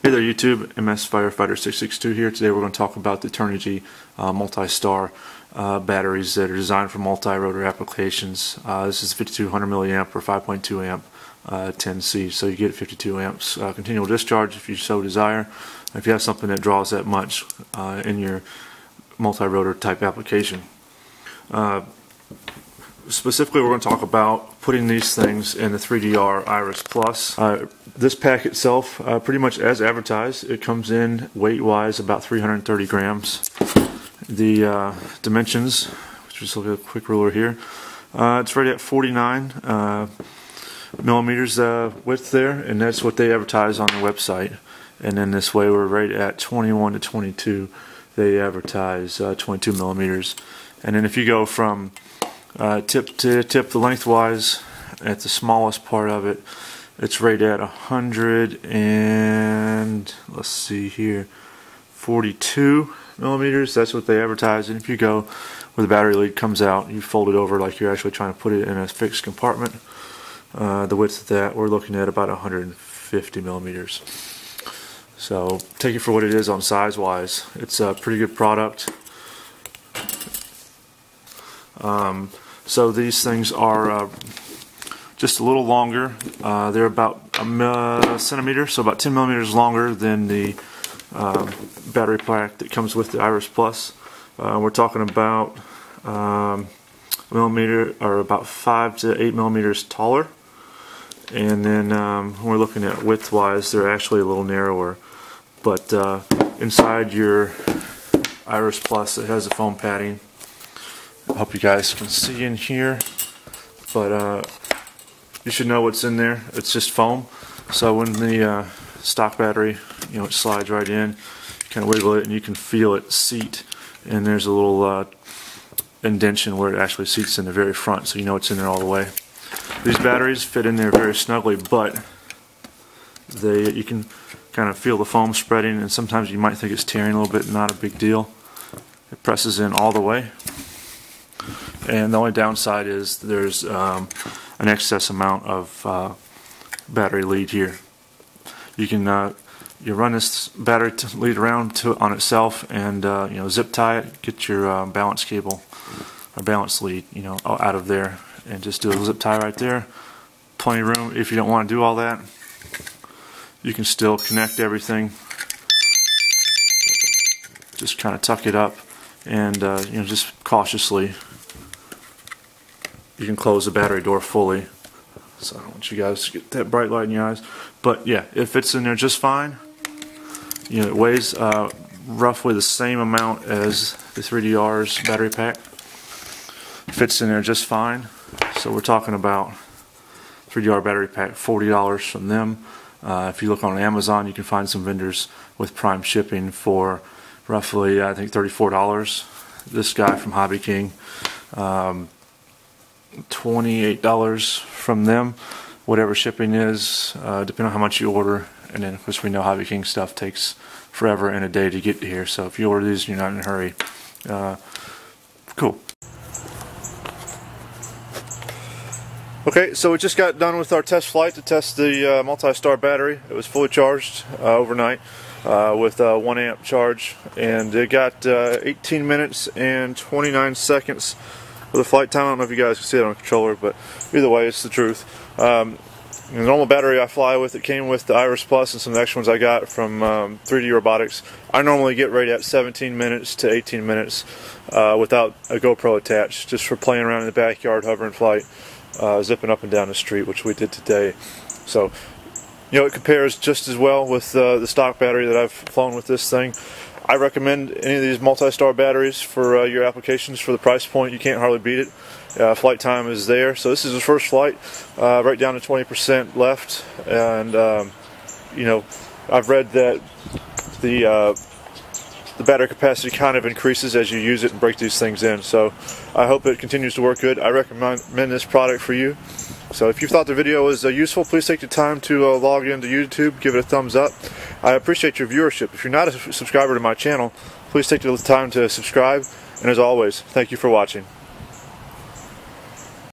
Hey there YouTube, MS Firefighter 662 here. Today we're going to talk about the Turnigy Multistar batteries that are designed for multi-rotor applications. This is 5200 milliamp or 5.2 amp 10C, so you get 52 amps continual discharge if you so desire. If you have something that draws that much in your multi-rotor type application. Specifically, we're going to talk about putting these things in the 3DR Iris Plus. This pack itself, pretty much as advertised, it comes in weight-wise about 330 grams. The dimensions, which just look at a quick ruler here, it's right at 49 millimeters width there, and that's what they advertise on their website. And then this way, we're right at 21 to 22. They advertise 22 millimeters. And then if you go from tip to tip, the lengthwise at the smallest part of it, it's right at 100 and let's see here, 42 millimeters. That's what they advertise. And if you go where the battery lead comes out, you fold it over like you're actually trying to put it in a fixed compartment. The width of that, we're looking at about 150 millimeters. So take it for what it is on size wise. It's a pretty good product. So these things are just a little longer. They're about a centimeter, so about 10 millimeters longer than the battery pack that comes with the Iris Plus. We're talking about millimeter, or about 5 to 8 millimeters taller. And then when we're looking at width-wise, they're actually a little narrower. But inside your Iris Plus, it has a foam padding. I hope you guys can see in here, but you should know what's in there. It's just foam. So when the stock battery, it slides right in, you kind of wiggle it and you can feel it seat. And there's a little indentation where it actually seats in the very front, so you know it's in there all the way. These batteries fit in there very snugly, but you can kind of feel the foam spreading, and sometimes you might think it's tearing a little bit. Not a big deal. It presses in all the way. And the only downside is there's an excess amount of battery lead here. You can you run this battery lead around on itself, and zip tie it. Get your balance cable or balance lead out of there, and just do a zip tie right there. Plenty of room. If you don't want to do all that, you can still connect everything. Just kind of tuck it up, and just cautiously. You can close the battery door fully. So I don't want you guys to get that bright light in your eyes. But yeah, it fits in there just fine. It weighs roughly the same amount as the 3DR's battery pack. Fits in there just fine. So we're talking about 3DR battery pack, $40 from them. If you look on Amazon, you can find some vendors with prime shipping for roughly, I think, $34. This guy from Hobby King, $28 from them, whatever shipping is, depending on how much you order. And then of course we know Hobby King stuff takes forever and a day to get here, so if you order these and you're not in a hurry, cool. Okay, so we just got done with our test flight to test the Multistar battery. It was fully charged overnight with a 1 amp charge, and it got 18 minutes and 29 seconds for the flight time. I don't know if you guys can see it on the controller, but either way, it's the truth. The normal battery I fly with, it came with the Iris Plus and some of the extra ones I got from 3D Robotics. I normally get right at 17 minutes to 18 minutes without a GoPro attached, just for playing around in the backyard, hovering flight, zipping up and down the street, which we did today. So, it compares just as well with the stock battery that I've flown with this thing. I recommend any of these Multistar batteries for your applications. For the price point, you can't hardly beat it. Flight time is there. So this is the first flight, right down to 20% left. And I've read that the battery capacity kind of increases as you use it and break these things in. So I hope it continues to work good. I recommend this product for you. So if you thought the video was useful, please take the time to log into YouTube, give it a thumbs up. I appreciate your viewership. If you're not a subscriber to my channel, please take the time to subscribe. And as always, thank you for watching.